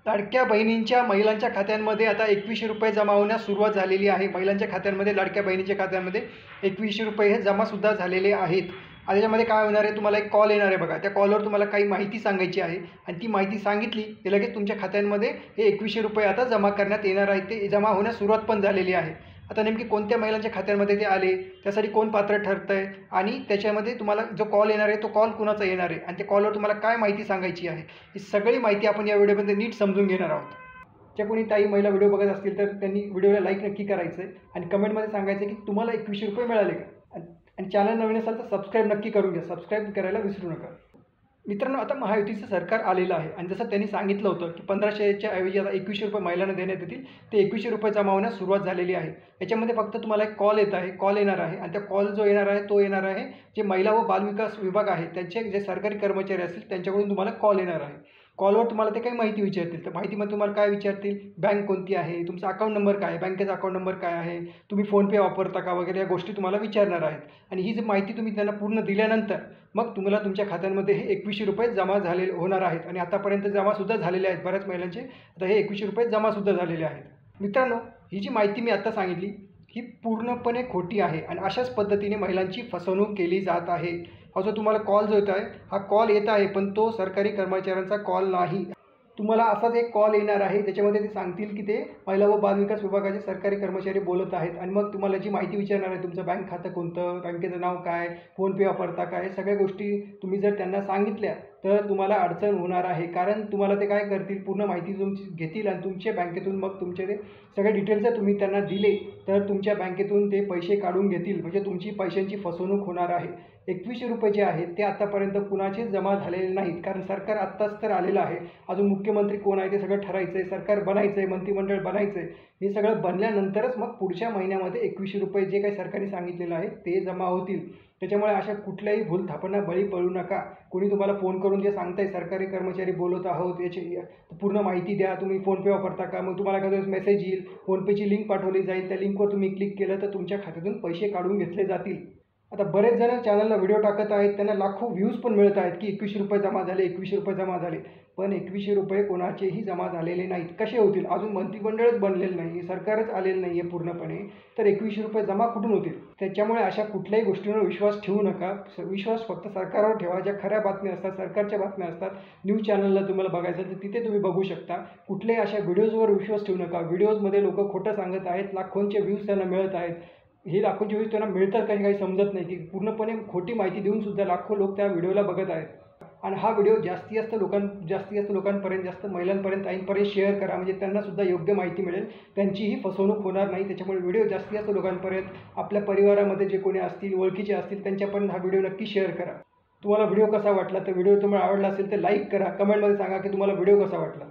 लाडक्या बहिणींच्या महिलांच्या खात्यांमध्ये आता ₹2100 जमा होण्यास सुरुवात झालेली आहे. महिलांच्या खात्यांमध्ये, लाडक्या बहिणीच्या खात्यांमध्ये ₹2100 हे जमासुद्धा झालेले आहेत. आता त्याच्यामध्ये काय होणार आहे, तुम्हाला एक कॉल येणार आहे बघा. त्या कॉलवर तुम्हाला काही माहिती सांगायची आहे आणि ती माहिती सांगितली की लगेच तुमच्या खात्यांमध्ये हे ₹2100 आता जमा करण्यात येणार आहेत. ते जमा होण्यास सुरुवात पण झालेली आहे. आता नेमकी कोणत्या महिलांच्या खात्यांमध्ये ते आले, त्यासाठी कोण पात्र ठरतं आहे आणि त्याच्यामध्ये तुम्हाला जो कॉल येणार आहे तो कॉल कुणाचा येणार आहे आणि त्या कॉलवर तुम्हाला काय माहिती सांगायची आहे, ही सगळी माहिती आपण या व्हिडिओमध्ये नीट समजून घेणार आहोत. ज्या कोणी ताई महिला व्हिडिओ बघत असतील तर त्यांनी व्हिडिओला लाईक नक्की करायचं आहे आणि कमेंटमध्ये सांगायचं की तुम्हाला ₹2100 मिळाले का, आणि चॅनल नवीन असाल तर सबस्क्राईब नक्की करून घ्या. सबस्क्राईब करायला विसरू नका. मित्रांनो, आता महायुतीचं सरकार आलेलं आहे आणि जसं त्यांनी सांगितलं होतं की 1500च्या ऐवजी आता ₹2100 महिलांना देण्यात येतील, ते ₹2100 जमा होण्यास सुरुवात झालेली आहे. याच्यामध्ये फक्त तुम्हाला एक कॉल येणार आहे आणि त्या कॉल जो येणार आहे तो येणार आहे जे महिला व बालविकास विभाग आहे त्यांचे जे सरकारी कर्मचारी असतील त्यांच्याकडून तुम्हाला कॉल येणार आहे. कॉलवर तुम्हाला ते काही माहिती विचारतील. तर माहितीमध्ये तुम्हाला काय विचारतील, बँक कोणती आहे, तुमचा अकाउंट नंबर काय आहे, बँकेचा अकाउंट नंबर काय आहे, तुम्ही फोनपे वापरता का वगैरे या गोष्टी तुम्हाला विचारणार आहेत. आणि ही जी माहिती तुम्ही त्यांना पूर्ण दिल्यानंतर मग तुम्हाला तुमच्या खात्यांमध्ये हे ₹2100 जमा होणार आहेत आणि आतापर्यंत जमासुद्धा झालेले आहेत. बऱ्याच महिलांचे आता हे ₹2100 जमासुद्धा झालेले आहेत. मित्रांनो, ही जी माहिती मी आत्ता सांगितली ही पूर्णपणे खोटी आहे आणि अशाच पद्धतीने महिलांची फसवणूक केली जात आहे. हा जो तुम्हाला कॉल जो येत आहे, हा कॉल येत आहे पण तो सरकारी कर्मचाऱ्यांचा कॉल नाही. तुम्हाला असाच एक कॉल येणार आहे, त्याच्यामध्ये ते सांगतील की ते महिला व बालविकास विभागाचे सरकारी कर्मचारी बोलत आहेत आणि मग तुम्हाला जी माहिती विचारणार आहे, तुमचं बँक खातं कोणतं, बँकेचं नाव काय, फोनपे वापरता काय, सगळ्या गोष्टी तुम्ही जर त्यांना सांगितल्या तर तुम्हाला अडचण होणार आहे. कारण तुम्हाला ते काय करतील, पूर्ण माहिती तुमची घेतील आणि तुमच्या बँकेतून मग तुमचे ते सगळे डिटेल्स जर तुम्ही त्यांना दिले तर तुमच्या बँकेतून ते पैसे काढून घेतील. म्हणजे तुमची पैशांची फसवणूक होणार आहे. ₹2100 जे आहेत ते आतापर्यंत कुणाचेच जमा झालेले नाहीत. कारण सरकार आत्ताच तर आलेलं आहे. अजून मुख्यमंत्री कोण आहे ते सगळं ठरायचं आहे, सरकार बनायचं आहे, मंत्रिमंडळ बनायचं आहे. हे सगळं बनल्यानंतरच मग पुढच्या महिन्यामध्ये ₹2100 जे काही सरकारने सांगितलेलं आहे ते जमा होतील. त्याच्यामुळे अशा कुठल्याही भूलथापांना बळी पडू नका. कोणी तुम्हाला फोन करून जे सांगताय सरकारी कर्मचारी बोलत आहोत याची पूर्ण माहिती द्या, तुम्ही फोनपे वापरता का, मग तुम्हाला एखादा मेसेज येईल, फोनपेची लिंक पाठवली जाईल, त्या लिंकवर तुम्ही क्लिक केलं तर तुमच्या खात्यातून पैसे काढून घेतले जातील. आता बरेच जण चॅनलला व्हिडिओ टाकत आहेत, त्यांना लाखो व्ह्यूज पण मिळत आहेत की ₹2100 जमा झाले, ₹2100 जमा झाले. पण ₹2100 कोणाचेही जमा झालेले नाहीत. कसे होतील? अजून मंत्रिमंडळच बनलेलं नाही, सरकारच आलेलं नाही आहे पूर्णपणे, तर ₹2100 जमा कुठून होतील? त्याच्यामुळे अशा कुठल्याही गोष्टींवर विश्वास ठेवू नका. विश्वास फक्त सरकारवर ठेवा. ज्या खऱ्या बातम्या असतात, सरकारच्या बातम्या असतात, न्यूज चॅनलला तुम्हाला बघायचं तर तिथे तुम्ही बघू शकता. कुठल्याही अशा व्हिडिओजवर विश्वास ठेवू नका. व्हिडिओजमध्ये लोक खोटं सांगत आहेत, लाखोंचे व्ह्यूज त्यांना मिळत आहेत. हे लाखोंचे व्ह्यूज त्यांना मिळतात काही समजत नाही की पूर्णपणे खोटी माहिती देऊनसुद्धा लाखो लोक त्या व्हिडिओला बघत आहेत. आणि हा व्हिडिओ जास्तीत जास्त लोकांपर्यंत, जास्त महिलांपर्यंत, ताईंपर्यंत शेअर करा, म्हणजे त्यांनासुद्धा योग्य माहिती मिळेल, त्यांचीही फसवणूक होणार नाही. त्याच्यामुळे व्हिडिओ जास्तीत जास्त लोकांपर्यंत, आपल्या परिवारामध्ये जे कोणी असतील, ओळखीचे असतील, त्यांच्यापर्यंत हा व्हिडिओ नक्की शेअर करा. तुम्हाला व्हिडिओ कसा वाटला, तर व्हिडिओ तुम्हाला आवडला असेल तर लाईक करा, कमेंटमध्ये सांगा की तुम्हाला व्हिडिओ कसा वाटला.